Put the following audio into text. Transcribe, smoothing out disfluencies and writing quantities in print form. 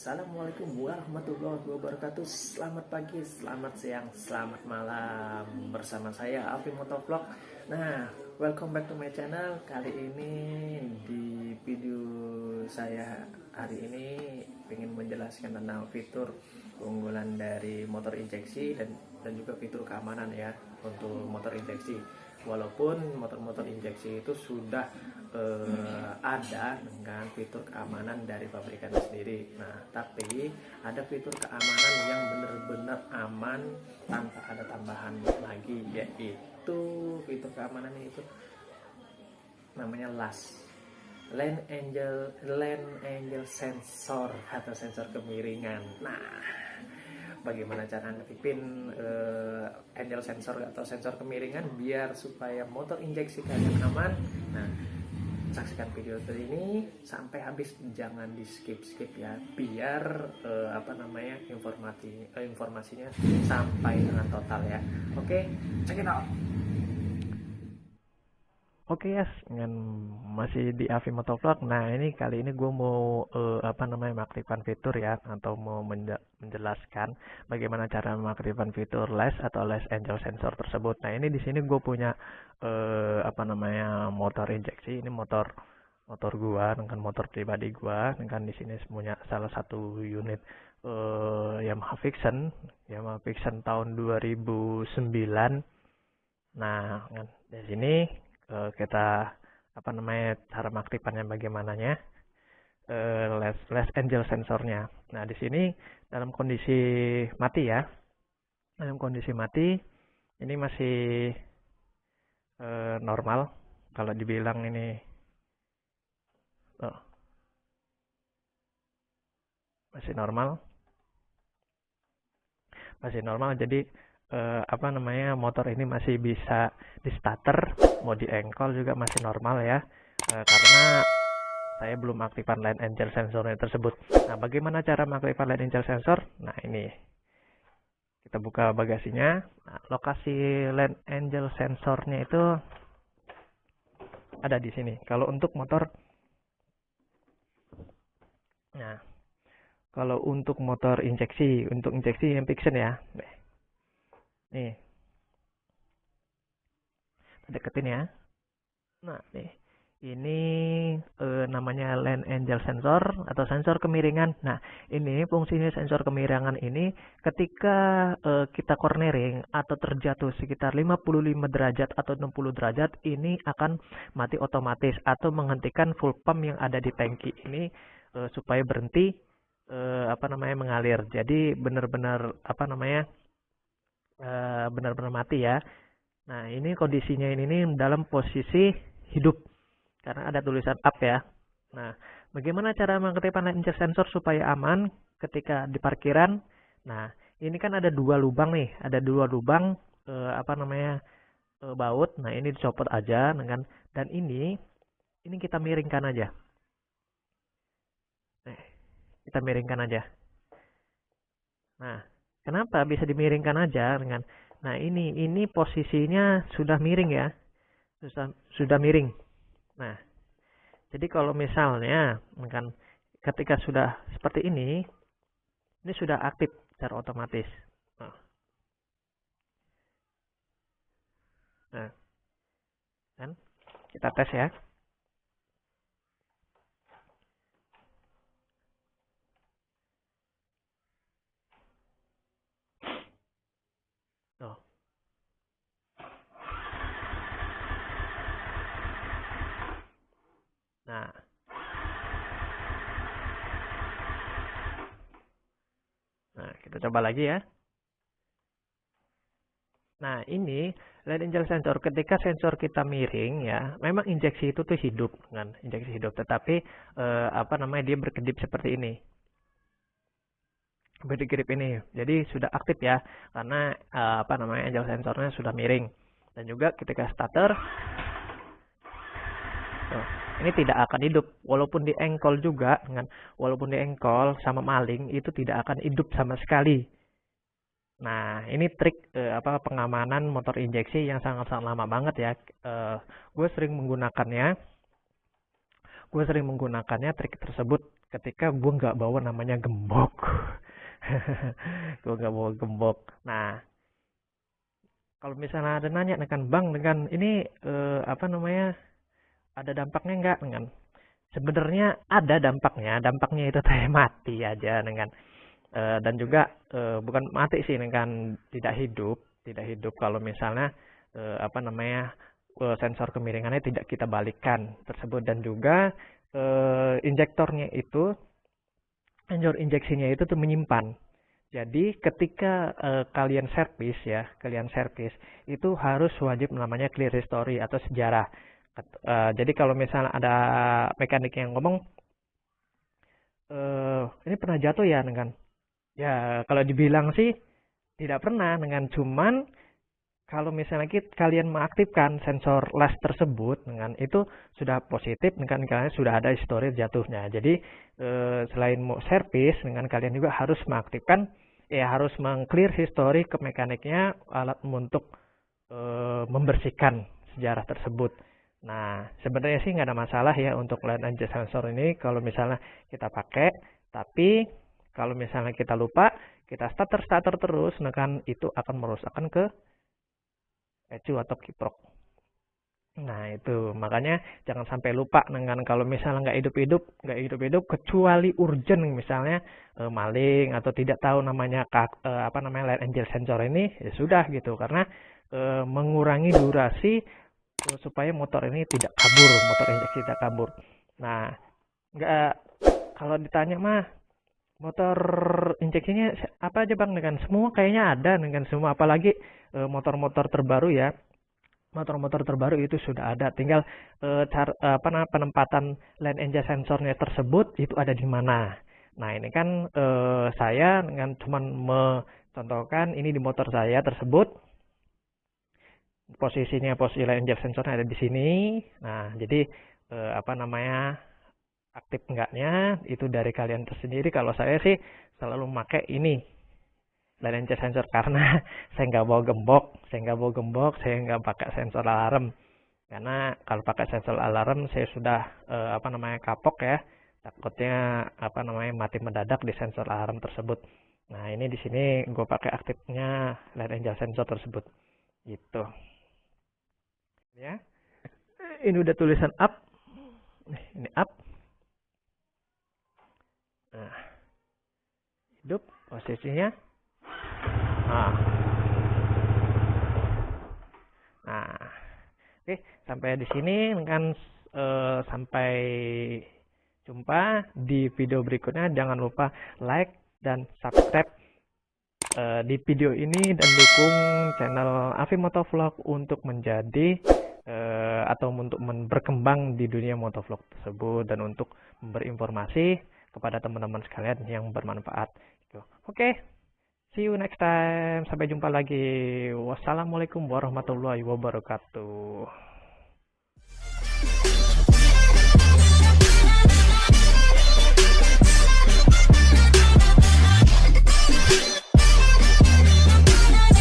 Assalamualaikum warahmatullahi wabarakatuh. Selamat pagi, selamat siang, selamat malam. Bersama saya Alvin Motovlog. Nah, welcome back to my channel. Kali ini di video saya hari ini ingin menjelaskan tentang fitur keunggulan dari motor injeksi dan juga fitur keamanan ya untuk motor injeksi. Walaupun motor-motor injeksi itu sudah ada dengan fitur keamanan dari pabrikan sendiri. Nah, tapi ada fitur keamanan yang benar-benar aman tanpa ada tambahan lagi, yaitu fitur keamanannya itu namanya LAS, Lane Angel Sensor atau sensor kemiringan. Nah, bagaimana cara ngaktifin angel sensor atau sensor kemiringan biar supaya motor injeksi kalian aman? Nah, saksikan video ini sampai habis, jangan di skip ya, biar informasinya sampai dengan total ya. Oke, check it out. Oke ya, masih di Avi Motovlog. Nah, ini kali ini gue mau mengaktifkan fitur ya, atau mau menjelaskan bagaimana cara mengaktifkan fitur LAS atau LAS Angel Sensor tersebut. Nah, ini di sini gue punya motor injeksi. Ini motor gua dengan motor pribadi gua, dengan di sini punya salah satu unit Yamaha Vixion tahun 2009. Nah, di sini kita cara mengaktifkannya bagaimananya, LAS Angel sensornya. Nah, di sini dalam kondisi mati ya, ini masih normal. Kalau dibilang ini masih normal, jadi motor ini masih bisa di starter, mau di engkol juga masih normal ya, karena saya belum aktifkan Lane Angel sensornya tersebut. Nah, bagaimana cara mengaktifkan Lane Angel sensor? Nah, ini kita buka bagasinya. Nah, lokasi Lane Angel sensornya itu ada di sini. Kalau untuk motor, nah, kalau untuk motor injeksi, yang Vixion ya, nih, deketin ya. Nah, nih, ini namanya Lane Angel sensor atau sensor kemiringan. Nah, ini fungsinya sensor kemiringan ini ketika kita cornering atau terjatuh sekitar 55 derajat atau 60 derajat, ini akan mati otomatis atau menghentikan full pump yang ada di tangki ini supaya berhenti mengalir. Jadi benar-benar benar-benar mati ya. Nah, ini kondisinya ini dalam posisi hidup karena ada tulisan up ya. Nah, bagaimana cara mengaktifkan Lane Angel sensor supaya aman ketika di parkiran? Nah, ini kan ada dua lubang nih, baut. Nah, ini dicopot aja dan ini kita miringkan aja. Kita miringkan aja. Nah, kenapa bisa dimiringkan aja nah, ini posisinya sudah miring ya. Sudah miring. Nah, jadi kalau misalnya ketika sudah seperti ini sudah aktif secara otomatis. Nah, kan kita tes ya. Nah, kita coba lagi ya. Nah, ini Lane Angel sensor, ketika sensor kita miring ya, memang injeksi itu tuh hidup injeksi hidup, tetapi dia berkedip seperti ini. Berkedip ini. Jadi sudah aktif ya, karena Angel sensornya sudah miring. Dan juga ketika starter ini tidak akan hidup, walaupun di engkol juga walaupun di engkol sama maling itu tidak akan hidup sama sekali. Nah, ini trik pengamanan motor injeksi yang sangat-sangat lama banget ya. Gue sering menggunakannya trik tersebut ketika gue nggak bawa namanya gembok. Gue nggak bawa gembok. Nah, kalau misalnya ada nanya dengan bang, dengan ini apa namanya, ada dampaknya nggak? Dengan sebenarnya ada dampaknya. Dampaknya itu teh mati aja dengan dan juga bukan mati sih, dengan tidak hidup, tidak hidup kalau misalnya apa namanya, sensor kemiringannya tidak kita balikan tersebut. Dan juga injektornya itu, sensor injeksinya itu tuh menyimpan. Jadi ketika kalian servis ya, kalian servis itu harus wajib namanya clear history atau sejarah. Jadi kalau misalnya ada mekanik yang ngomong, ini pernah jatuh ya, dengan ya kalau dibilang sih tidak pernah, dengan cuman kalau misalnya kalian mengaktifkan sensor les tersebut, dengan itu sudah positif, dengan kalian sudah ada histori jatuhnya. Jadi selain mau servis, dengan kalian juga harus mengaktifkan, ya harus mengclear histori ke mekaniknya, alat untuk membersihkan sejarah tersebut. Nah, sebenarnya sih nggak ada masalah ya untuk line edge sensor ini kalau misalnya kita pakai, tapi kalau misalnya kita lupa, kita starter terus, nah kan itu akan merusakkan ke ECU atau kiprok. Nah itu makanya jangan sampai lupa dengan, kalau misalnya nggak hidup-hidup kecuali urgent, misalnya maling atau tidak tahu namanya apa namanya line angel sensor ini, ya sudah gitu, karena mengurangi durasi supaya motor ini tidak kabur, motor injeksi tidak kabur. Nah nggak, kalau ditanya mah motor injeksinya apa aja bang, dengan semua kayaknya ada, dengan semua, apalagi motor-motor terbaru ya. Motor-motor terbaru itu sudah ada, tinggal penempatan line engine sensornya tersebut itu ada di mana. Nah ini kan saya dengan cuman mencontohkan ini di motor saya tersebut, posisi line engine sensornya ada di sini. Nah jadi apa namanya, aktif enggaknya itu dari kalian tersendiri. Kalau saya sih selalu memakai ini line engine sensor karena saya nggak bawa gembok, saya nggak pakai sensor alarm, karena kalau pakai sensor alarm saya sudah apa namanya kapok ya, takutnya apa namanya mati mendadak di sensor alarm tersebut. Nah ini di sini gue pakai aktifnya line engine sensor tersebut gitu ya. Ini udah tulisan up, ini up. Nah hidup posisinya. Nah, oke, sampai di sini dengan sampai jumpa di video berikutnya. Jangan lupa like dan subscribe di video ini dan dukung channel Afi Motovlog untuk menjadi atau untuk berkembang di dunia motovlog tersebut dan untuk memberi informasi kepada teman-teman sekalian yang bermanfaat. Oke. See you next time. Sampai jumpa lagi. Wassalamualaikum warahmatullahi wabarakatuh.